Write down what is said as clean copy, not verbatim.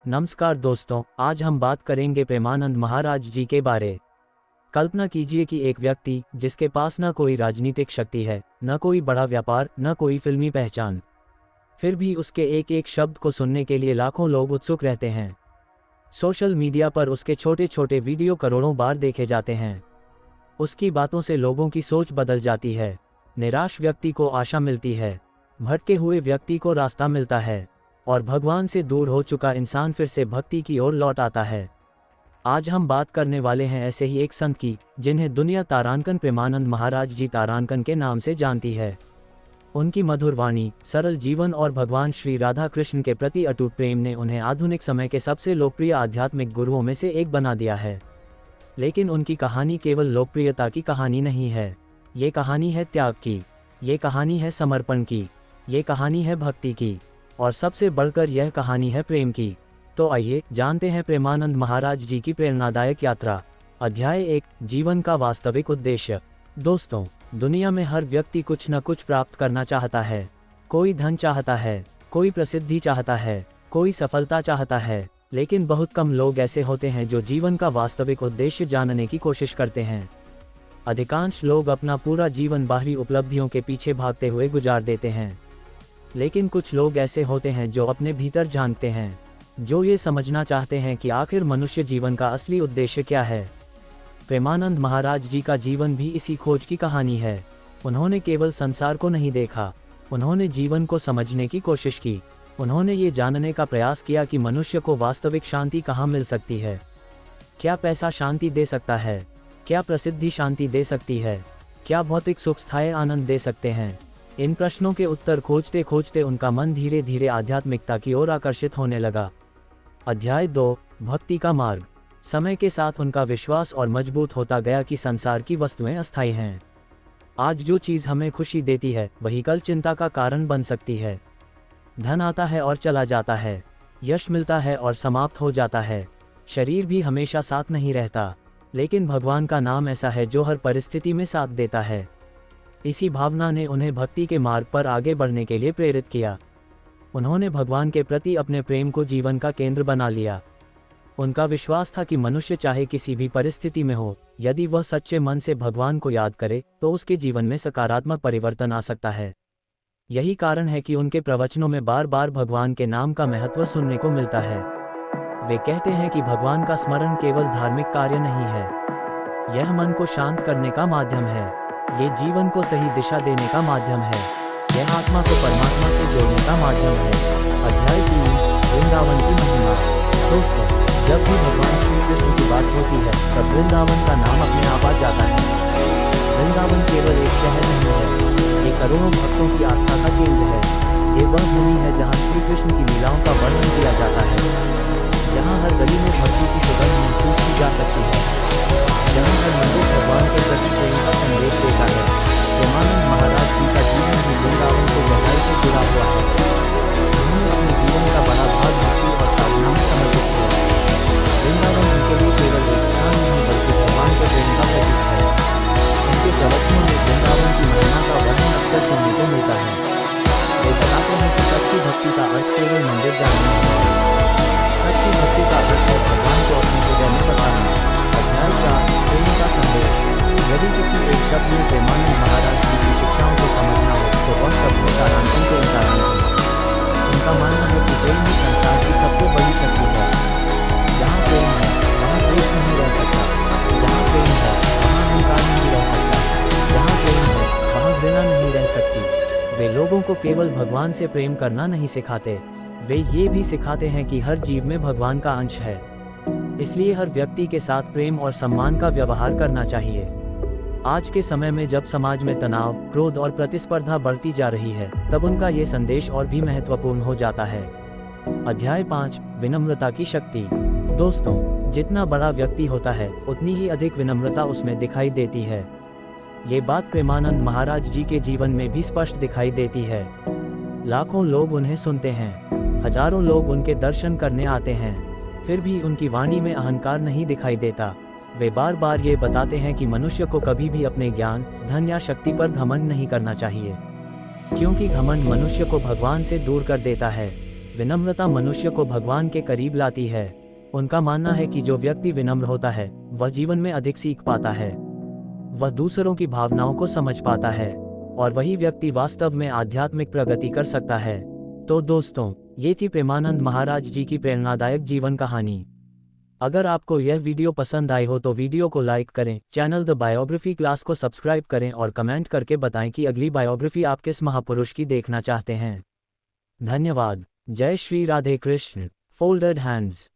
नमस्कार दोस्तों, आज हम बात करेंगे प्रेमानंद महाराज जी के बारे। कल्पना कीजिए कि एक व्यक्ति जिसके पास न कोई राजनीतिक शक्ति है, न कोई बड़ा व्यापार, न कोई फिल्मी पहचान, फिर भी उसके एक एक शब्द को सुनने के लिए लाखों लोग उत्सुक रहते हैं। सोशल मीडिया पर उसके छोटे छोटे वीडियो करोड़ों बार देखे जाते हैं। उसकी बातों से लोगों की सोच बदल जाती है। निराश व्यक्ति को आशा मिलती है, भटके हुए व्यक्ति को रास्ता मिलता है और भगवान से दूर हो चुका इंसान फिर से भक्ति की ओर लौट आता है। आज हम बात करने वाले हैं ऐसे ही एक संत की, जिन्हें दुनिया तारांकन प्रेमानंद महाराज जी तारांकन के नाम से जानती है। उनकी मधुर वाणी, सरल जीवन और भगवान श्री राधा कृष्ण के प्रति अटूट प्रेम ने उन्हें आधुनिक समय के सबसे लोकप्रिय आध्यात्मिक गुरुओं में से एक बना दिया है। लेकिन उनकी कहानी केवल लोकप्रियता की कहानी नहीं है। ये कहानी है त्याग की, ये कहानी है समर्पण की, ये कहानी है भक्ति की, और सबसे बढ़कर यह कहानी है प्रेम की। तो आइए जानते हैं प्रेमानंद महाराज जी की प्रेरणादायक यात्रा। अध्याय 1, जीवन का वास्तविक उद्देश्य। दोस्तों, दुनिया में हर व्यक्ति कुछ न कुछ प्राप्त करना चाहता है। कोई धन चाहता है, कोई प्रसिद्धि चाहता है, कोई सफलता चाहता है, लेकिन बहुत कम लोग ऐसे होते हैं जो जीवन का वास्तविक उद्देश्य जानने की कोशिश करते हैं। अधिकांश लोग अपना पूरा जीवन बाहरी उपलब्धियों के पीछे भागते हुए गुजार देते हैं। लेकिन कुछ लोग ऐसे होते हैं जो अपने भीतर झांकते हैं, जो ये समझना चाहते हैं कि आखिर मनुष्य जीवन का असली उद्देश्य क्या है। प्रेमानंद महाराज जी का जीवन भी इसी खोज की कहानी है। उन्होंने केवल संसार को नहीं देखा, उन्होंने जीवन को समझने की कोशिश की। उन्होंने ये जानने का प्रयास किया कि मनुष्य को वास्तविक शांति कहाँ मिल सकती है। क्या पैसा शांति दे सकता है? क्या प्रसिद्धि शांति दे सकती है? क्या भौतिक सुख स्थायी आनंद दे सकते हैं? इन प्रश्नों के उत्तर खोजते खोजते उनका मन धीरे धीरे आध्यात्मिकता की ओर आकर्षित होने लगा। अध्याय 2, भक्ति का मार्ग। समय के साथ उनका विश्वास और मजबूत होता गया कि संसार की वस्तुएं अस्थायी हैं। आज जो चीज़ हमें खुशी देती है, वही कल चिंता का कारण बन सकती है। धन आता है और चला जाता है, यश मिलता है और समाप्त हो जाता है, शरीर भी हमेशा साथ नहीं रहता, लेकिन भगवान का नाम ऐसा है जो हर परिस्थिति में साथ देता है। इसी भावना ने उन्हें भक्ति के मार्ग पर आगे बढ़ने के लिए प्रेरित किया। उन्होंने भगवान के प्रति अपने प्रेम को जीवन का केंद्र बना लिया। उनका विश्वास था कि मनुष्य चाहे किसी भी परिस्थिति में हो, यदि वह सच्चे मन से भगवान को याद करे तो उसके जीवन में सकारात्मक परिवर्तन आ सकता है। यही कारण है कि उनके प्रवचनों में बार बार भगवान के नाम का महत्व सुनने को मिलता है। वे कहते हैं कि भगवान का स्मरण केवल धार्मिक कार्य नहीं है, यह मन को शांत करने का माध्यम है, ये जीवन को सही दिशा देने का माध्यम है, यह आत्मा को परमात्मा से जोड़ने का माध्यम है। अध्याय 3, वृंदावन की महिमा। दोस्तों, जब भी भगवान श्री कृष्ण की बात होती है तब वृंदावन का नाम अपने आप आ जाता है। वृंदावन केवल एक शहर नहीं है, ये करोड़ों भक्तों की आस्था का केंद्र है। ये वह भूमि है जहाँ श्री कृष्ण की लीलाओं का वर्णन किया जाता है, जहाँ हर गली में भक्ति की सुगंध महसूस की जा सकती है, जहाँ हर मंदिर भगवान के प्रति प्रेम का संदेश देता है। प्रेमानंद महाराज जी का जीवन भी वृंदावन से गहराई से जुड़ा हुआ है। उन्होंने अपने जीवन का बड़ा भाग भक्ति और साधना में समर्पित किया। वृंदावन उनके लिए केवल एक स्थान नहीं बल्कि भगवान के प्रेम का प्रतीक है। उनके प्रवचनों में वृंदावन की महिमा का वर्णन अक्सर सुनने को मिलता है। वे बताते हैं कि सच्ची भक्ति का अर्थ केवल मंदिर जाना नहीं है, सच्ची भक्ति का अर्थ है भगवान को अपने हृदय में बसाना। अध्याय 4, प्रेम का संदेश। यदि किसी एक शब्द में प्रेमानंद महाराज जी की शिक्षाओं को समझना हो तो वह शब्द है तारांकन के तारांकन। उनका मानना है कि प्रेम ही संसार की सबसे बड़ी शक्ति है। जहाँ प्रेम है वहाँ द्वेष नहीं रह सकता, जहाँ प्रेम है वहाँ अहंकार नहीं रह सकता, जहाँ प्रेम है वहाँ घृणा नहीं रह सकती। वे लोगों को केवल भगवान से प्रेम करना नहीं सिखाते, वे ये भी सिखाते हैं कि हर जीव में भगवान का अंश है, इसलिए हर व्यक्ति के साथ प्रेम और सम्मान का व्यवहार करना चाहिए। आज के समय में जब समाज में तनाव, क्रोध और प्रतिस्पर्धा बढ़ती जा रही है, तब उनका ये संदेश और भी महत्वपूर्ण हो जाता है। अध्याय 5, विनम्रता की शक्ति। दोस्तों, जितना बड़ा व्यक्ति होता है उतनी ही अधिक विनम्रता उसमें दिखाई देती है। ये बात प्रेमानंद महाराज जी के जीवन में भी स्पष्ट दिखाई देती है। लाखों लोग उन्हें सुनते हैं, हजारों लोग उनके दर्शन करने आते हैं, फिर भी उनकी वाणी में अहंकार नहीं दिखाई देता। वे बार बार ये बताते हैं कि मनुष्य को कभी भी अपने ज्ञान, धन या शक्ति पर घमंड नहीं करना चाहिए, क्योंकि घमंड मनुष्य को भगवान से दूर कर देता है। विनम्रता मनुष्य को भगवान के करीब लाती है। उनका मानना है कि जो व्यक्ति विनम्र होता है वह जीवन में अधिक सीख पाता है, वह दूसरों की भावनाओं को समझ पाता है और वही व्यक्ति वास्तव में आध्यात्मिक प्रगति कर सकता है। तो दोस्तों, ये थी प्रेमानंद महाराज जी की प्रेरणादायक जीवन कहानी। अगर आपको यह वीडियो पसंद आई हो तो वीडियो को लाइक करें, चैनल द बायोग्राफी क्लास को सब्सक्राइब करें और कमेंट करके बताएं कि अगली बायोग्राफी आप किस महापुरुष की देखना चाहते हैं। धन्यवाद। जय श्री राधे कृष्ण। Folded hands.